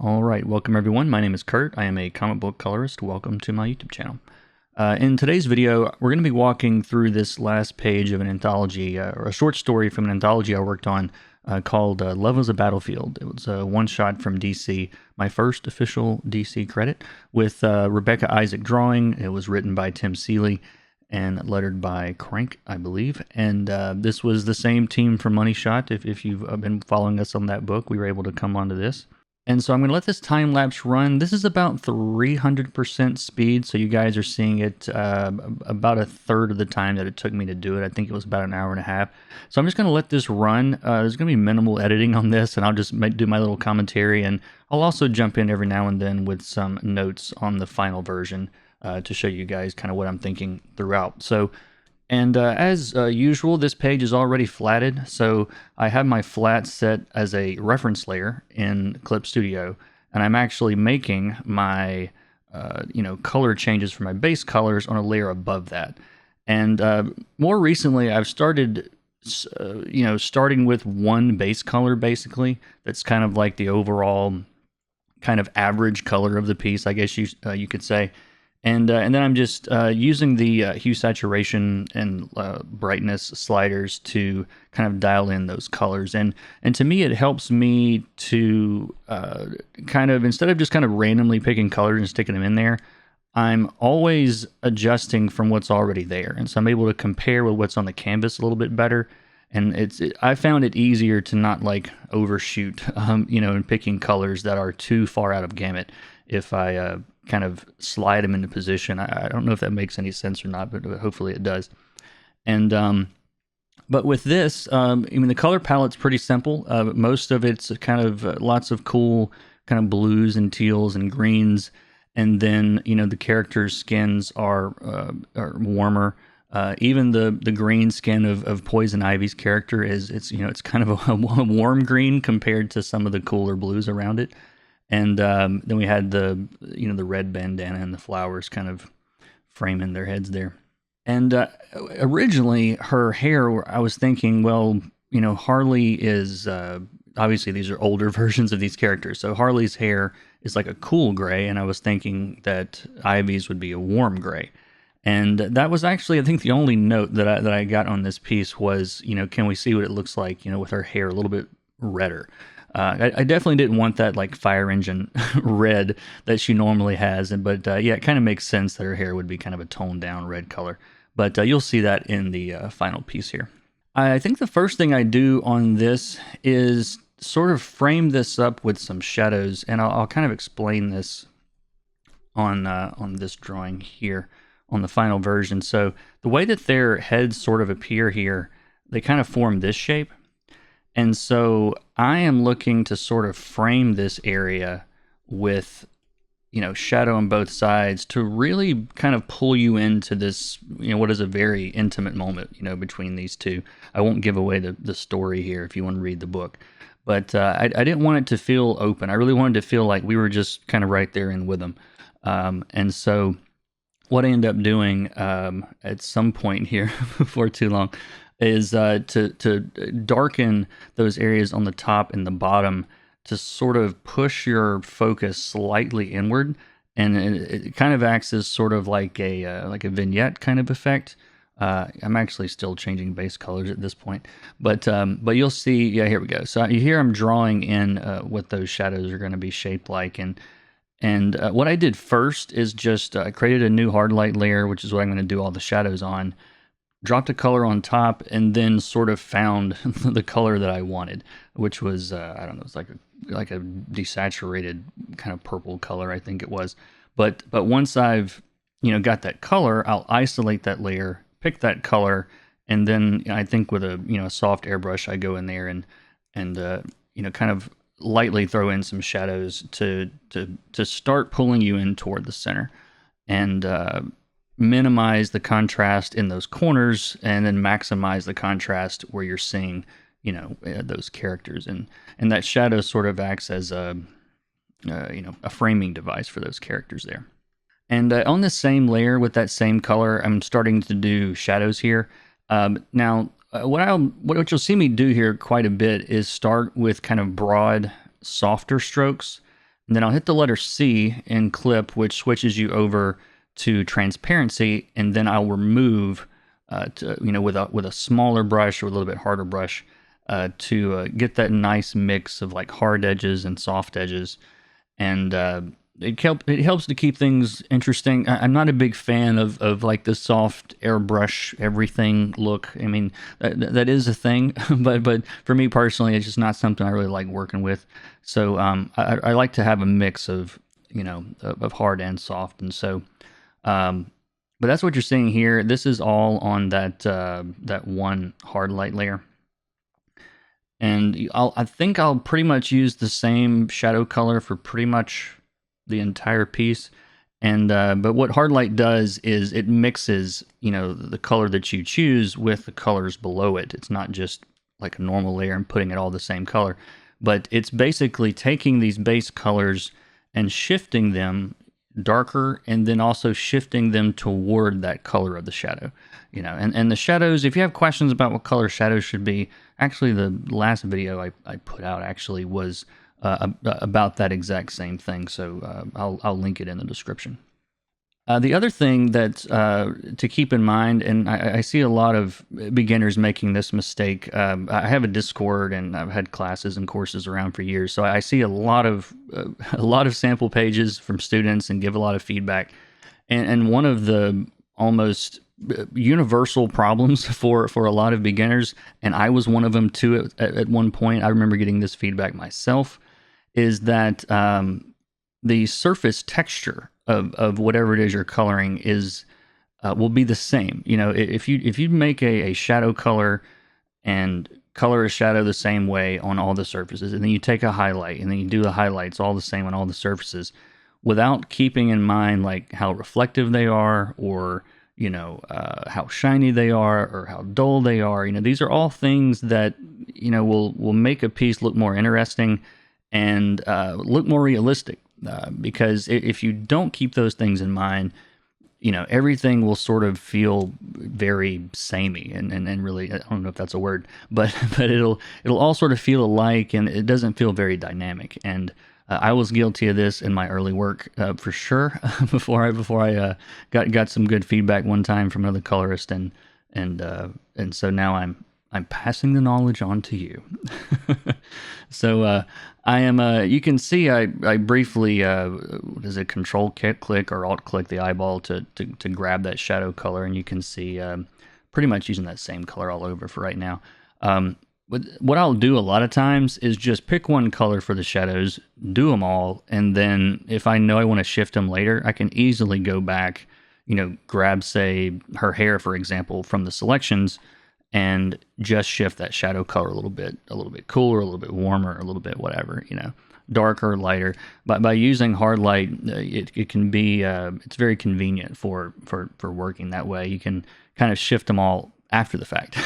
All right, welcome everyone. My name is Kurt. I am a comic book colorist. Welcome to my YouTube channel. In today's video, we're going to be walking through this last page of an anthology, or a short story from an anthology I worked on called Love Was a Battlefield. It was a one-shot from DC, my first official DC credit, with Rebekah Isaacs drawing. It was written by Tim Seeley and lettered by Crank, I believe. And this was the same team from Money Shot. If you've been following us on that book, we were able to come onto this. And so I'm going to let this time lapse run. This is about 300% speed, so you guys are seeing it about a third of the time that it took me to do it. I think it was about an hour and a half. So I'm just going to let this run. There's going to be minimal editing on this, and I'll just do my little commentary, and I'll also jump in every now and then with some notes on the final version to show you guys kind of what I'm thinking throughout. So. And as usual, this page is already flatted, so I have my flat set as a reference layer in Clip Studio, and I'm actually making my color changes for my base colors on a layer above that. And more recently, I've started starting with one base color basically. That's kind of like the overall kind of average color of the piece, I guess you could say. And then I'm just using the hue, saturation, and brightness sliders to kind of dial in those colors. And to me, it helps me to kind of, instead of just kind of randomly picking colors and sticking them in there, I'm always adjusting from what's already there. And so I'm able to compare with what's on the canvas a little bit better. And I found it easier to not like overshoot, in picking colors that are too far out of gamut if I kind of slide them into position. I don't know if that makes any sense or not, but hopefully it does. And but with this, the color palette's pretty simple. Most of it's kind of lots of cool kind of blues and teals and greens, and then the characters' skins are warmer. Even the green skin of Poison Ivy's character it's kind of a warm green compared to some of the cooler blues around it. And then we had the red bandana and the flowers kind of framing their heads there. And originally her hair, I was thinking, well, Harley is obviously these are older versions of these characters. So Harley's hair is like a cool gray, and I was thinking that Ivy's would be a warm gray. And that was actually, I think, the only note that I got on this piece was, can we see what it looks like, with her hair a little bit redder. I definitely didn't want that like fire engine red that she normally has, but yeah, it kind of makes sense that her hair would be kind of a toned down red color. But you'll see that in the final piece here. I think the first thing I do on this is sort of frame this up with some shadows, and I'll kind of explain this on this drawing here on the final version. So the way that their heads sort of appear here, they kind of form this shape. And so I am looking to sort of frame this area with, shadow on both sides to really kind of pull you into this, what is a very intimate moment, between these two. I won't give away the story here if you want to read the book. But I didn't want it to feel open. I really wanted to feel like we were just kind of right there in with them. And so what I end up doing at some point here, before too long, is to darken those areas on the top and the bottom to sort of push your focus slightly inward, and it kind of acts as sort of like a vignette kind of effect. I'm actually still changing base colors at this point, but you'll see. Yeah, here we go. So here I'm drawing in what those shadows are going to be shaped like, and what I did first is just created a new hard light layer, which is what I'm going to do all the shadows on. Dropped a color on top, and then sort of found the color that I wanted, which was I don't know, it's like a desaturated kind of purple color, I think it was. But once I've got that color, I'll isolate that layer, pick that color, and then I think with a soft airbrush, I go in there and kind of lightly throw in some shadows to start pulling you in toward the center, and minimize the contrast in those corners, and then maximize the contrast where you're seeing, those characters, and that shadow sort of acts as a framing device for those characters there. And on the same layer with that same color, I'm starting to do shadows here. Now, what you'll see me do here quite a bit is start with kind of broad, softer strokes, And then I'll hit the letter C in clip, which switches you over to transparency, and then I'll remove, with a smaller brush or a little bit harder brush, to get that nice mix of like hard edges and soft edges, and it helps to keep things interesting. I'm not a big fan of like the soft airbrush everything look. I mean, that is a thing, but for me personally, it's just not something I really like working with. So I like to have a mix of of hard and soft, and so. But that's what you're seeing here. This is all on that one hard light layer. And I think I'll pretty much use the same shadow color for pretty much the entire piece. And but what hard light does is it mixes, the color that you choose with the colors below it. It's not just like a normal layer and putting it all the same color, but it's basically taking these base colors and shifting them darker, and then also shifting them toward that color of the shadow. And the shadows, if you have questions about what color shadows should be, actually the last video I put out actually was about that exact same thing, so I'll link it in the description. The other thing that to keep in mind, and I see a lot of beginners making this mistake. I have a Discord, and I've had classes and courses around for years, so I see a lot of sample pages from students and give a lot of feedback. And one of the almost universal problems for a lot of beginners, and I was one of them too at one point. I remember getting this feedback myself, is that the surface texture of whatever it is you're coloring is will be the same. If you make a shadow color and color a shadow the same way on all the surfaces, and then you take a highlight and then you do the highlights all the same on all the surfaces, without keeping in mind like how reflective they are, or how shiny they are, or how dull they are. These are all things that will make a piece look more interesting and look more realistic. Because if you don't keep those things in mind, everything will sort of feel very samey and really, I don't know if that's a word, but it'll all sort of feel alike, and it doesn't feel very dynamic. And I was guilty of this in my early work for sure. before I got some good feedback one time from another colorist, and so now I'm passing the knowledge on to you. So I am. You can see I briefly what is it? Control click or Alt click the eyeball to grab that shadow color, and you can see pretty much using that same color all over for right now. What I'll do a lot of times is just pick one color for the shadows, do them all, and then if I know I want to shift them later, I can easily go back, grab, say, her hair, for example, from the selections, and just shift that shadow color a little bit cooler, a little bit warmer, a little bit whatever, darker, lighter. But by using hard light, it can be, it's very convenient for working that way. You can kind of shift them all after the fact.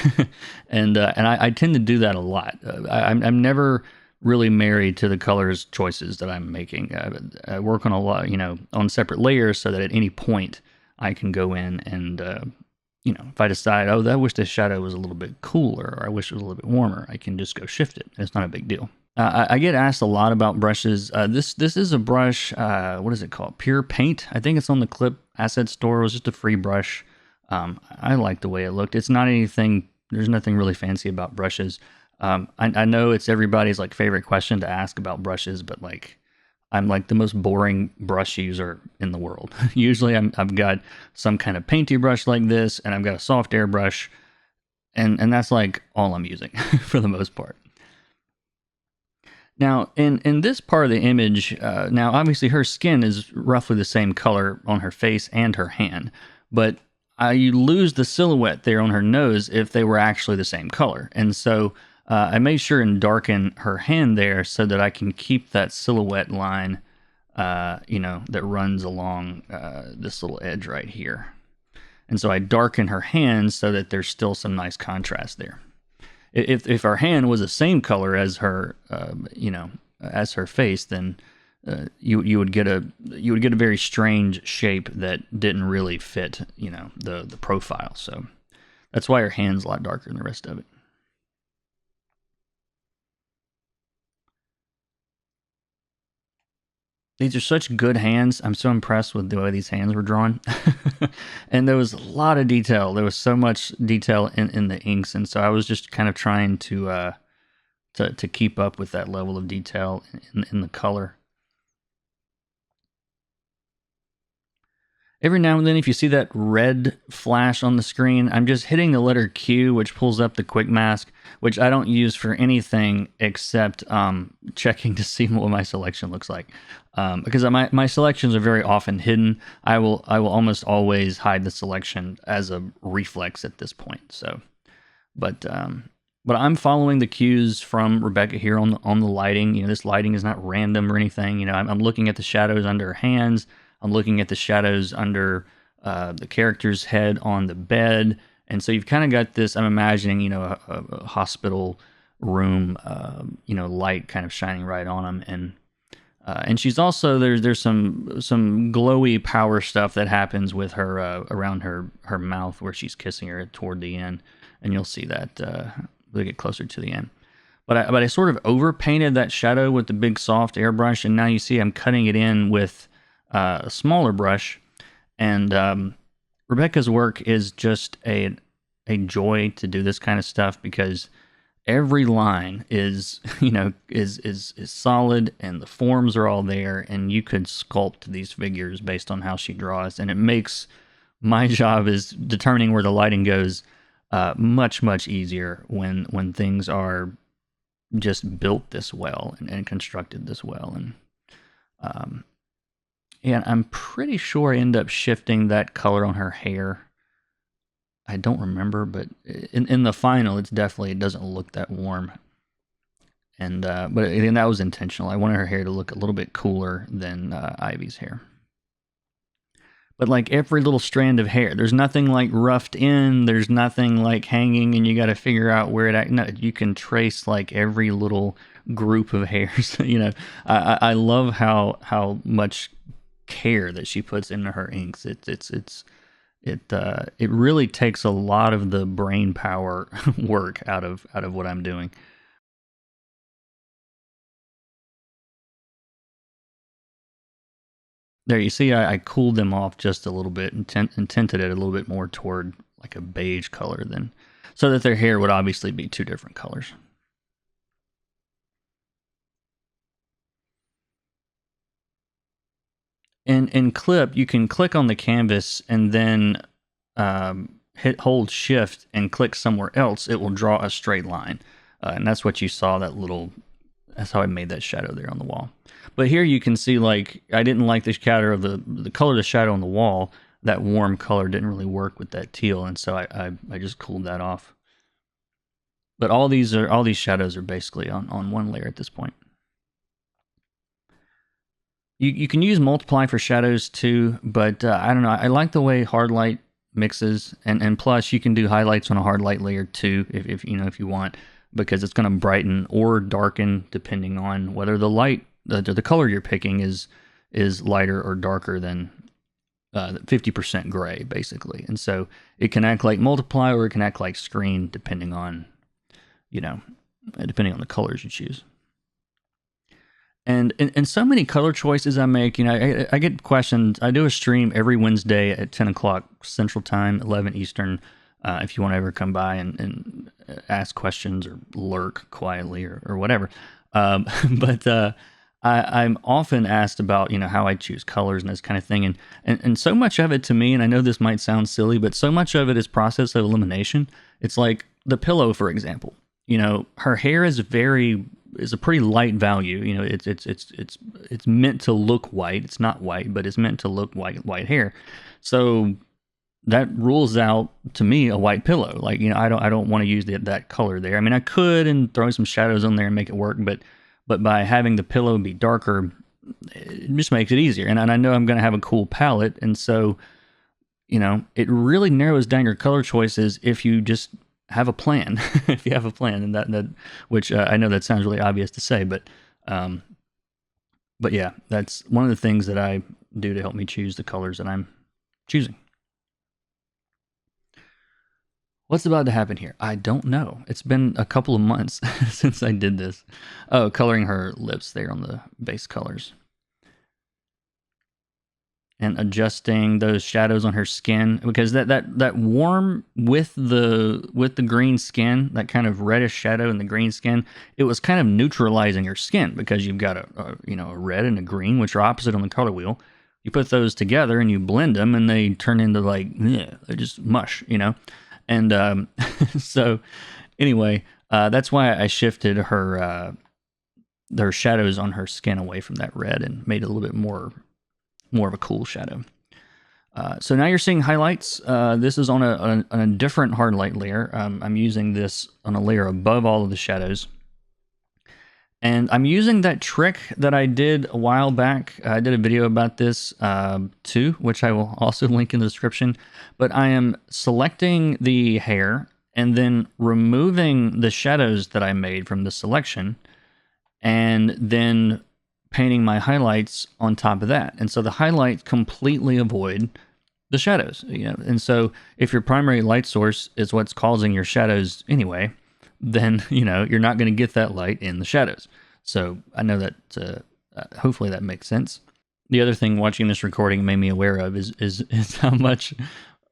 and I tend to do that a lot. I'm never really married to the colors choices that I'm making. I work on a lot, on separate layers, so that at any point I can go in and, if I decide, oh, I wish this shadow was a little bit cooler, or I wish it was a little bit warmer, I can just go shift it. It's not a big deal. I get asked a lot about brushes. This is a brush, what is it called? Pure Paint. I think it's on the Clip Asset Store. It was just a free brush. I like the way it looked. It's not anything, there's nothing really fancy about brushes. I know it's everybody's like favorite question to ask about brushes, but like, I'm like the most boring brush user in the world. Usually I've got some kind of painty brush like this, and I've got a soft airbrush, and that's like all I'm using for the most part. Now, in this part of the image, now obviously her skin is roughly the same color on her face and her hand, but you lose the silhouette there on her nose if they were actually the same color. And so I made sure and darken her hand there so that I can keep that silhouette line, that runs along this little edge right here. And so I darken her hand so that there's still some nice contrast there. If her hand was the same color as her, as her face, then you would get a very strange shape that didn't really fit, the profile. So that's why her hand's a lot darker than the rest of it. These are such good hands. I'm so impressed with the way these hands were drawn. And there was a lot of detail. There was so much detail in the inks, and so I was just kind of trying to keep up with that level of detail in the color. Every now and then, if you see that red flash on the screen, I'm just hitting the letter Q, which pulls up the quick mask, which I don't use for anything except checking to see what my selection looks like. Because my selections are very often hidden. I will almost always hide the selection as a reflex at this point. So, but I'm following the cues from Rebekah here on the lighting. You know, this lighting is not random or anything. You know, I'm looking at the shadows under her hands. I'm looking at the shadows under the character's head on the bed. And so you've kind of got this, I'm imagining, you know, a hospital room, you know, light kind of shining right on them. And she's also, there's some glowy power stuff that happens with her around her mouth where she's kissing her toward the end. And you'll see that we get closer to the end. But I sort of overpainted that shadow with the big soft airbrush. And now you see I'm cutting it in with a smaller brush, and Rebekah's work is just a joy to do this kind of stuff, because every line is, you know, is solid, and the forms are all there, and you could sculpt these figures based on how she draws, and it makes my job is determining where the lighting goes much easier when things are just built this well and constructed this well. And yeah, I'm pretty sure I end up shifting that color on her hair. I don't remember, but in the final, it doesn't look that warm. And but that was intentional. I wanted her hair to look a little bit cooler than Ivy's hair. But like every little strand of hair, there's nothing like roughed in. There's nothing like hanging, and you got to figure out where it. No, you can trace like every little group of hairs. You know, I love how much care that she puts into her inks. It really takes a lot of the brain power work out of what I'm doing. There, you see, I cooled them off just a little bit and tinted it a little bit more toward like a beige color, than so that their hair would obviously be two different colors. In Clip, you can click on the canvas and then hold Shift and click somewhere else. It will draw a straight line, and that's what you saw. That's how I made that shadow there on the wall. But here you can see, like, I didn't like the shadow of the color of the shadow on the wall. That warm color didn't really work with that teal, and so I just cooled that off. But all these shadows are basically on one layer at this point. You can use multiply for shadows too, but I don't know. I like the way hard light mixes, and plus you can do highlights on a hard light layer too, if you want, because it's going to brighten or darken depending on whether the color you're picking is lighter or darker than 50% gray, basically. And so it can act like multiply or it can act like screen depending on the colors you choose. And so many color choices I make, I get questions. I do a stream every Wednesday at 10 o'clock Central Time, 11 Eastern, if you want to ever come by and ask questions or lurk quietly or whatever. But I'm often asked about, how I choose colors and this kind of thing. And so much of it to me, and I know this might sound silly, but so much of it is process of elimination. It's like the pillow, for example. Her hair is a pretty light value. It's meant to look white. It's not white, but it's meant to look white hair. So that rules out to me a white pillow. Like, I don't want to use that color there. I mean, I could and throw some shadows on there and make it work, but by having the pillow be darker, it just makes it easier. And I know I'm going to have a cool palette, and so it really narrows down your color choices if you just have a plan. If you have a plan, and that which I know that sounds really obvious to say, but yeah, that's one of the things that I do to help me choose the colors that I'm choosing. What's about to happen here? I don't know. It's been a couple of months since I did this. Oh, coloring her lips there on the base colors. and adjusting those shadows on her skin, because that warm with the green skin, that kind of reddish shadow in the green skin, it was kind of neutralizing her skin, because you've got a red and a green, which are opposite on the color wheel. You put those together and you blend them, and they turn into like, they're just mush, And so anyway, that's why I shifted her shadows on her skin away from that red and made it a little bit more of a cool shadow. So now you're seeing highlights. This is on a different hard light layer. I'm using this on a layer above all of the shadows. And I'm using that trick that I did a while back. I did a video about this too, which I will also link in the description. But I am selecting the hair and then removing the shadows that I made from the selection, and then painting my highlights on top of that. And so the highlights completely avoid the shadows. And so if your primary light source is what's causing your shadows anyway, then you're not going to get that light in the shadows. So I know that hopefully that makes sense. The other thing watching this recording made me aware of is how much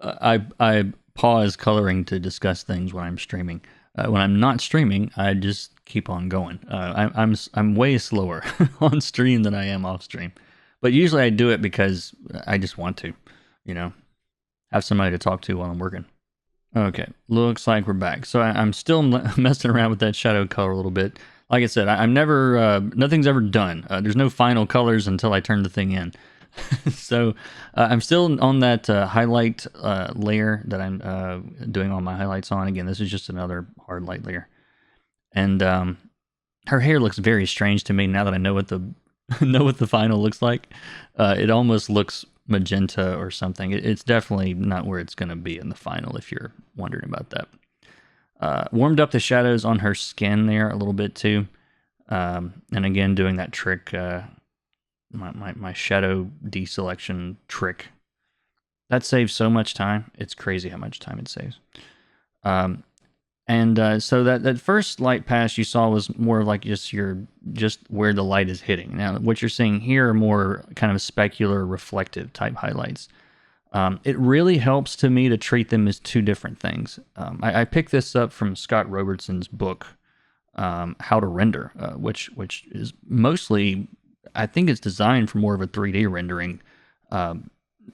I pause coloring to discuss things when I'm streaming. When I'm not streaming, I just keep on going. I'm way slower on stream than I am off stream, but usually I do it because I just want to, have somebody to talk to while I'm working. Okay, looks like we're back. So I'm still messing around with that shadow color a little bit. Like I said, I'm never, nothing's ever done. There's no final colors until I turn the thing in. So I'm still on that highlight layer that I'm doing all my highlights on. Again, this is just another hard light layer. And her hair looks very strange to me now that I know what the final looks like. It almost looks magenta or something. It's definitely not where it's going to be in the final, if you're wondering about that. Warmed up the shadows on her skin there a little bit too. And again, doing that trick, my shadow deselection trick. That saves so much time. It's crazy how much time it saves. So that first light pass you saw was more of like just where the light is hitting. Now, what you're seeing here are more kind of specular, reflective type highlights. It really helps to me to treat them as two different things. I picked this up from Scott Robertson's book, How to Render, which is mostly, I think it's designed for more of a 3D rendering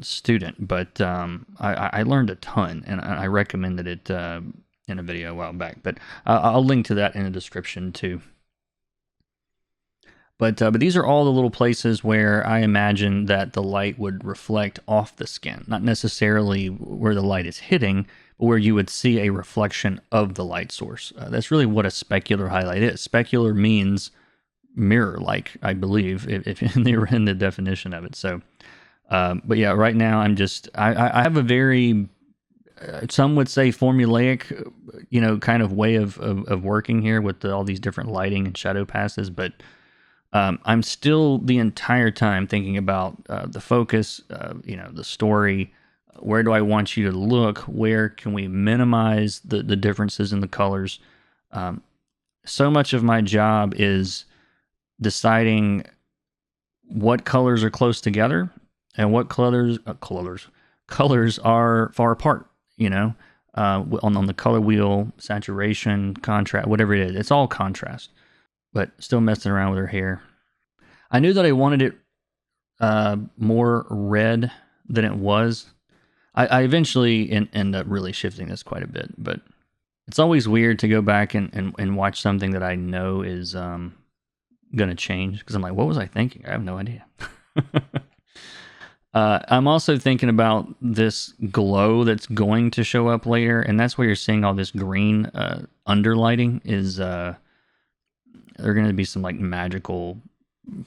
student, but I learned a ton, and I recommended it in a video a while back, but I'll link to that in the description too. But these are all the little places where I imagine that the light would reflect off the skin, not necessarily where the light is hitting, but where you would see a reflection of the light source. That's really what a specular highlight is. Specular means mirror-like, I believe, if in the definition of it. So, but yeah, right now I have a very some would say formulaic, kind of way of working here with all these different lighting and shadow passes, but I'm still the entire time thinking about the focus, the story. Where do I want you to look? Where can we minimize the differences in the colors? So much of my job is deciding what colors are close together and what colors are far apart. On the color wheel, saturation, contrast, whatever it is. It's all contrast, but still messing around with her hair. I knew that I wanted it more red than it was. I eventually end up really shifting this quite a bit, but it's always weird to go back and watch something that I know is going to change, because I'm like, what was I thinking? I have no idea. I'm also thinking about this glow that's going to show up later, and that's where you're seeing all this green underlighting is there are going to be some like magical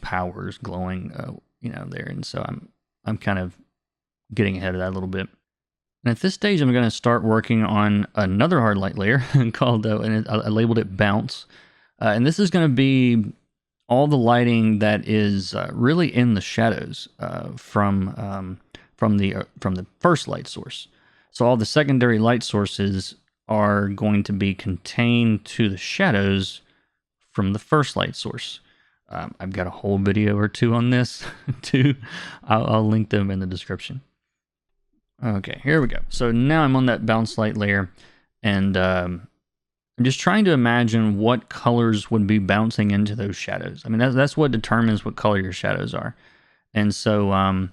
powers glowing there, and so I'm kind of getting ahead of that a little bit. And at this stage, I'm going to start working on another hard light layer called and I labeled it Bounce, and this is going to be all the lighting that is really in the shadows from the first light source. So all the secondary light sources are going to be contained to the shadows from the first light source. I've got a whole video or two on this too. I'll link them in the description. Okay, here we go. So now I'm on that bounce light layer, and I'm just trying to imagine what colors would be bouncing into those shadows. I mean, that's what determines what color your shadows are. And so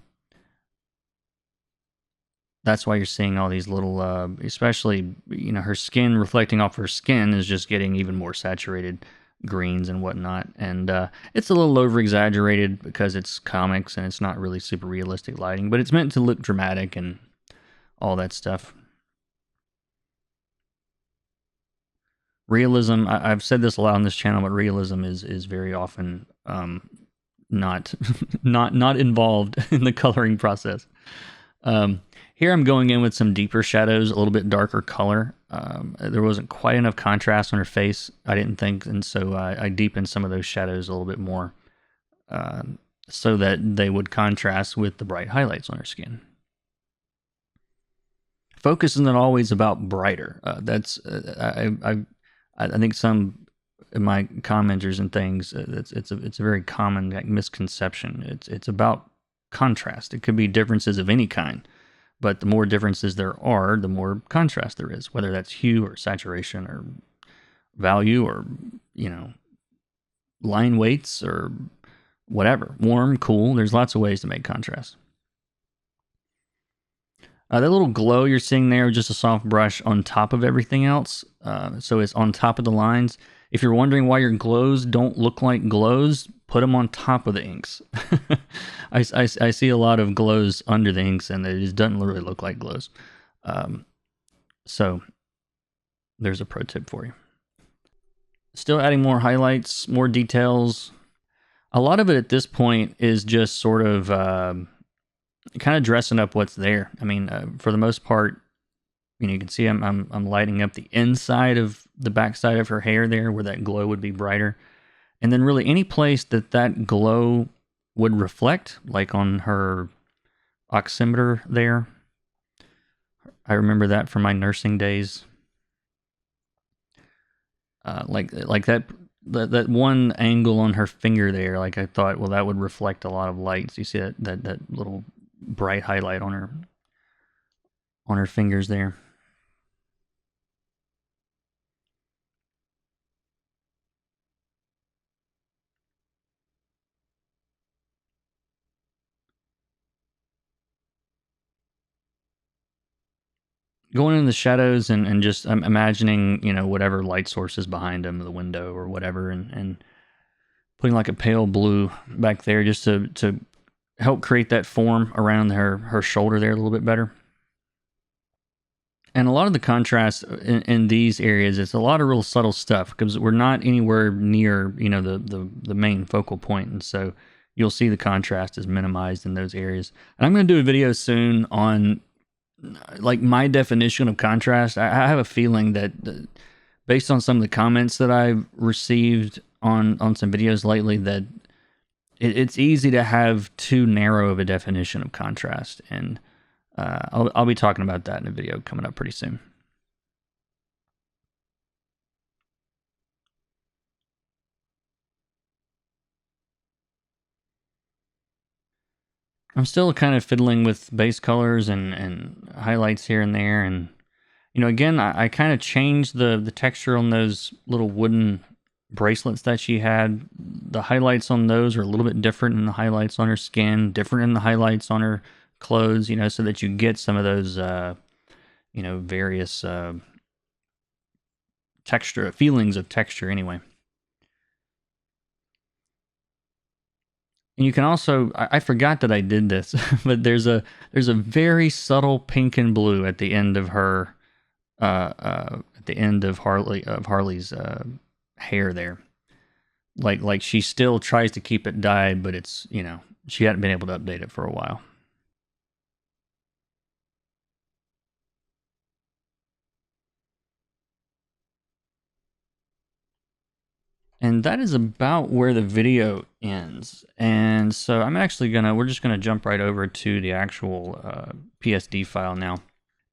that's why you're seeing all these little, especially, you know, her skin reflecting off her skin is just getting even more saturated greens and whatnot. And it's a little over exaggerated because it's comics and it's not really super realistic lighting, but it's meant to look dramatic and all that stuff. Realism, I've said this a lot on this channel, but realism is very often not not involved in the coloring process. Here I'm going in with some deeper shadows, a little bit darker color. There wasn't quite enough contrast on her face, I didn't think, and so I deepened some of those shadows a little bit more so that they would contrast with the bright highlights on her skin. Focus isn't always about brighter. That's I think some of my commenters and things, it's a very common misconception. It's about contrast. It could be differences of any kind. But the more differences there are, the more contrast there is, whether that's hue or saturation or value or, you know, line weights or whatever. Warm, cool, there's lots of ways to make contrast. That little glow you're seeing there, just a soft brush on top of everything else. So it's on top of the lines. If you're wondering why your glows don't look like glows, put them on top of the inks. I see a lot of glows under the inks, and it just doesn't really look like glows. So there's a pro tip for you. Still adding more highlights, more details. A lot of it at this point is just sort of kind of dressing up what's there. I mean, for the most part, you know, you can see I'm lighting up the inside of the backside of her hair there, where that glow would be brighter. And then really any place that glow would reflect, like on her oximeter there. I remember that from my nursing days. Like that one angle on her finger there, like I thought, well, that would reflect a lot of light. So you see that little bright highlight on her fingers there. Going in the shadows and just imagining, you know, whatever light source is behind them, the window or whatever, and putting like a pale blue back there just to help create that form around her shoulder there a little bit better. And a lot of the contrast in these areas, it's a lot of real subtle stuff because we're not anywhere near, you know, the main focal point, and so you'll see the contrast is minimized in those areas. And I'm going to do a video soon on like my definition of contrast. I have a feeling that based on some of the comments that I've received on some videos lately, that it's easy to have too narrow of a definition of contrast, and I'll be talking about that in a video coming up pretty soon. I'm still kind of fiddling with base colors and highlights here and there, and you know, again, I kind of changed the texture on those little wooden bracelets that she had. The highlights on those are a little bit different than the highlights on her skin, different than the highlights on her clothes, you know, so that you get some of those, you know, various texture, feelings of texture anyway. And you can also, I forgot that I did this, but there's a very subtle pink and blue at the end of her, at the end of Harley's hair there. Like she still tries to keep it dyed, but it's, you know, she hadn't been able to update it for a while. And that is about where the video ends. And so I'm actually we're just gonna jump right over to the actual PSD file now.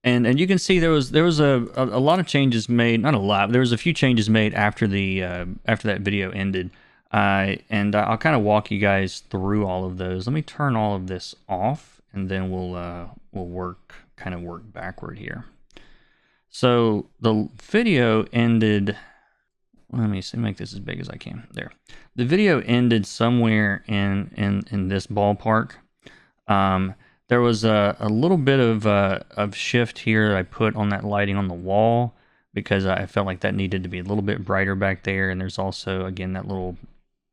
And you can see there was a lot of changes made, not a lot, there was a few changes made after the after that video ended. And I'll kind of walk you guys through all of those. Let me turn all of this off, and then we'll work backward here. So the video ended. Let me see, make this as big as I can. There, the video ended somewhere in this ballpark. There was a little bit of shift here that I put on that lighting on the wall because I felt like that needed to be a little bit brighter back there. And there's also, again,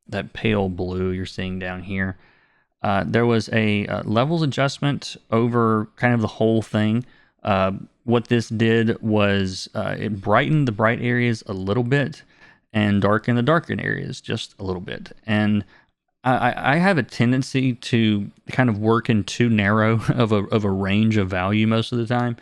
that pale blue you're seeing down here. There was a levels adjustment over kind of the whole thing. What this did was it brightened the bright areas a little bit and darkened the darkened areas just a little bit. And I have a tendency to kind of work in too narrow of a range of value most of the time.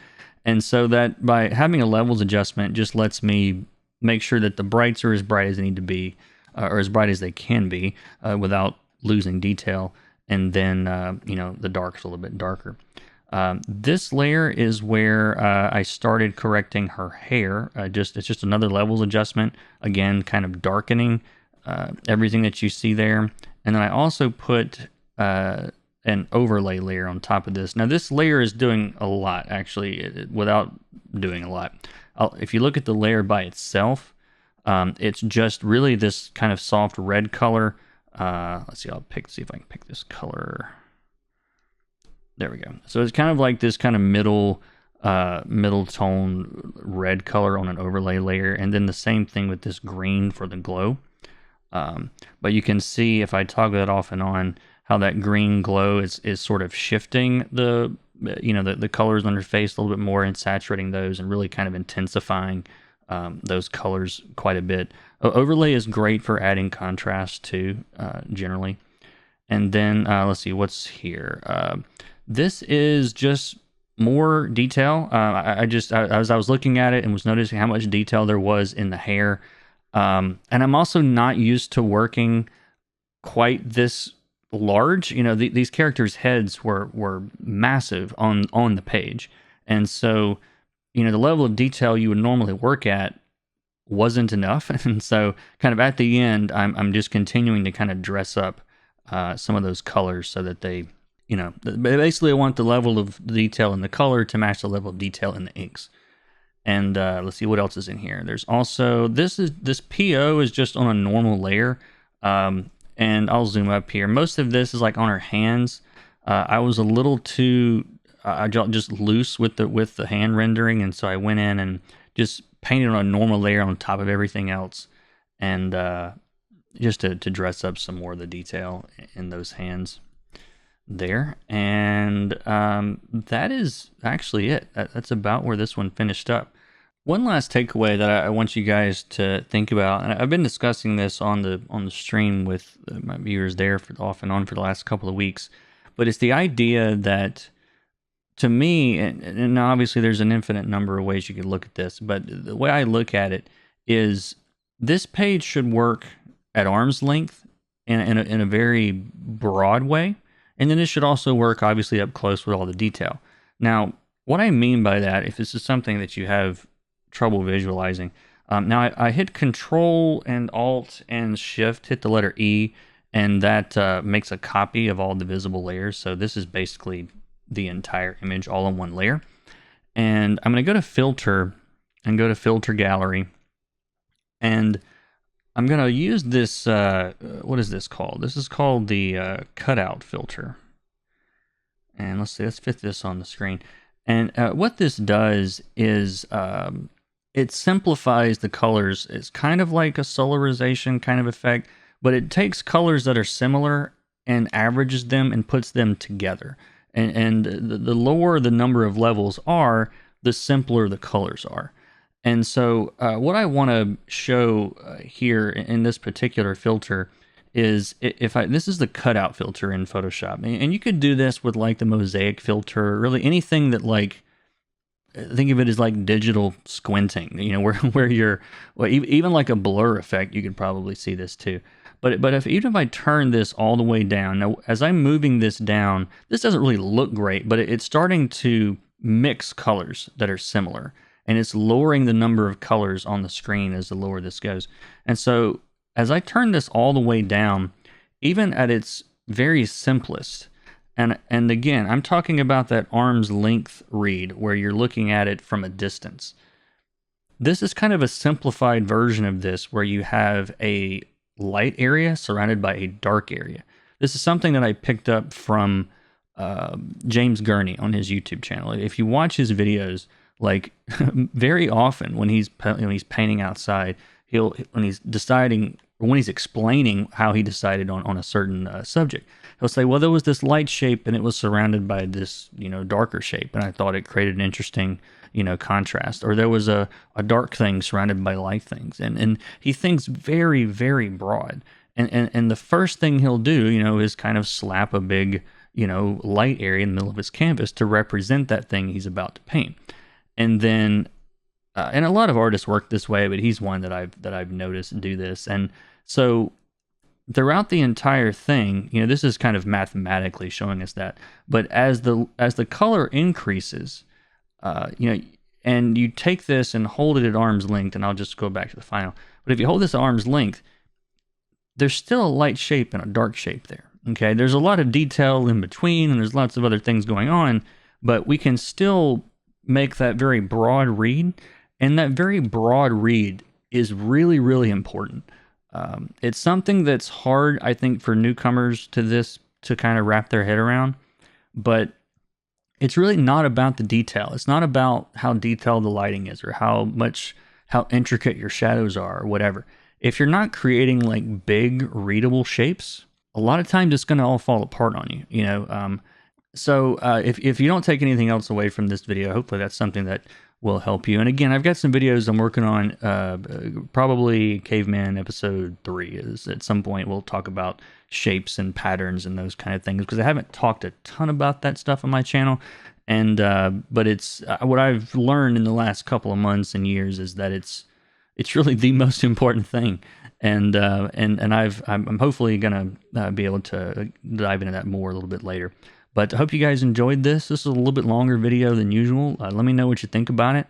And so that by having a levels adjustment just lets me make sure that the brights are as bright as they need to be, or as bright as they can be, without losing detail. And then, the dark's a little bit darker. This layer is where I started correcting her hair. It's just another levels adjustment. Again, kind of darkening everything that you see there. And then I also put an overlay layer on top of this. Now this layer is doing a lot, actually, without doing a lot. If you look at the layer by itself, it's just really this kind of soft red color. Let's see, see if I can pick this color. There we go. So it's kind of like this kind of middle tone red color on an overlay layer. And then the same thing with this green for the glow. But you can see if I toggle that off and on, how that green glow is sort of shifting the colors on your face a little bit more and saturating those and really kind of intensifying those colors quite a bit. Overlay is great for adding contrast too, generally. And then let's see what's here. This is just more detail. As I was looking at it and was noticing how much detail there was in the hair. And I'm also not used to working quite this large. These characters' heads were massive on the page. And so, the level of detail you would normally work at wasn't enough. And so kind of at the end, I'm just continuing to kind of dress up some of those colors so that they, basically I want the level of detail in the color to match the level of detail in the inks. And let's see what else is in here. There's also, this PO is just on a normal layer. And I'll zoom up here. Most of this is like on her hands. I was a little too just loose with the hand rendering, and so I went in and just painted on a normal layer on top of everything else, and just to dress up some more of the detail in those hands there. And that is actually it. That's about where this one finished up. One last takeaway that I want you guys to think about, and I've been discussing this on the stream with my viewers there off and on for the last couple of weeks, but it's the idea that, to me, and obviously there's an infinite number of ways you could look at this, but the way I look at it is this page should work at arm's length in a very broad way, and then it should also work obviously up close with all the detail. Now, what I mean by that, if this is something that you have trouble visualizing, now I hit Control and Alt and Shift, hit the letter E, and that makes a copy of all the visible layers. So this is basically the entire image all in one layer. And I'm going to go to Filter and go to Filter Gallery, and I'm going to use this, what is this called? This is called the Cutout Filter. And let's fit this on the screen. And what this does is it simplifies the colors. It's kind of like a solarization kind of effect, but it takes colors that are similar and averages them and puts them together. And the lower the number of levels are, the simpler the colors are. And so what I want to show here in this particular filter is this is the cutout filter in Photoshop. And you could do this with like the mosaic filter, really anything that like, think of it as like digital squinting, where you're, well, even like a blur effect, you could probably see this too. But even if I turn this all the way down, now as I'm moving this down, this doesn't really look great, but it's starting to mix colors that are similar, and it's lowering the number of colors on the screen as the lower this goes. And so as I turn this all the way down, even at its very simplest, and again, I'm talking about that arm's length read where you're looking at it from a distance. This is kind of a simplified version of this where you have a light area surrounded by a dark area. This is something that I picked up from James Gurney on his YouTube channel. If you watch his videos, like very often when he's painting outside, when he's explaining how he decided on a certain subject, he'll say, well, there was this light shape and it was surrounded by this, darker shape. And I thought it created an interesting, contrast. Or there was a dark thing surrounded by light things. And he thinks very, very broad. And the first thing he'll do, is kind of slap a big, light area in the middle of his canvas to represent that thing he's about to paint. And then, and a lot of artists work this way, but he's one that I've noticed do this. And so throughout the entire thing, this is kind of mathematically showing us that. But as the color increases, and you take this and hold it at arm's length, and I'll just go back to the final. But if you hold this at arm's length, there's still a light shape and a dark shape there. Okay, there's a lot of detail in between, and there's lots of other things going on, but we can still make that very broad read, and that very broad read is really, really important. It's something that's hard, I think, for newcomers to this to kind of wrap their head around, but it's really not about the detail. It's not about how detailed the lighting is or how intricate your shadows are or whatever. If you're not creating like big readable shapes, a lot of times it's going to all fall apart on you, So if you don't take anything else away from this video, hopefully that's something that will help you. And again, I've got some videos I'm working on, probably Caveman episode 3 is at some point we'll talk about shapes and patterns and those kind of things, because I haven't talked a ton about that stuff on my channel. And but it's what I've learned in the last couple of months and years is that it's really the most important thing. And I'm hopefully gonna be able to dive into that more a little bit later. But I hope you guys enjoyed this. This is a little bit longer video than usual. Let me know what you think about it.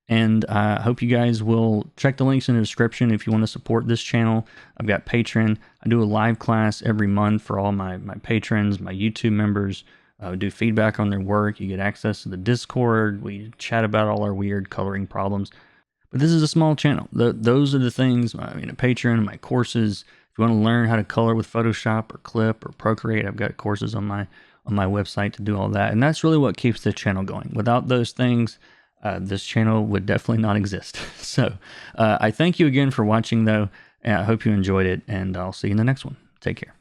And I hope you guys will check the links in the description if you want to support this channel. I've got Patreon. I do a live class every month for all my patrons, my YouTube members. We do feedback on their work. You get access to the Discord. We chat about all our weird coloring problems. But this is a small channel. Those are the things, a Patreon, my courses. If you want to learn how to color with Photoshop or Clip or Procreate, I've got courses on my website to do all that. And that's really what keeps the channel going. Without those things, this channel would definitely not exist. So I thank you again for watching, though. And I hope you enjoyed it, and I'll see you in the next one. Take care.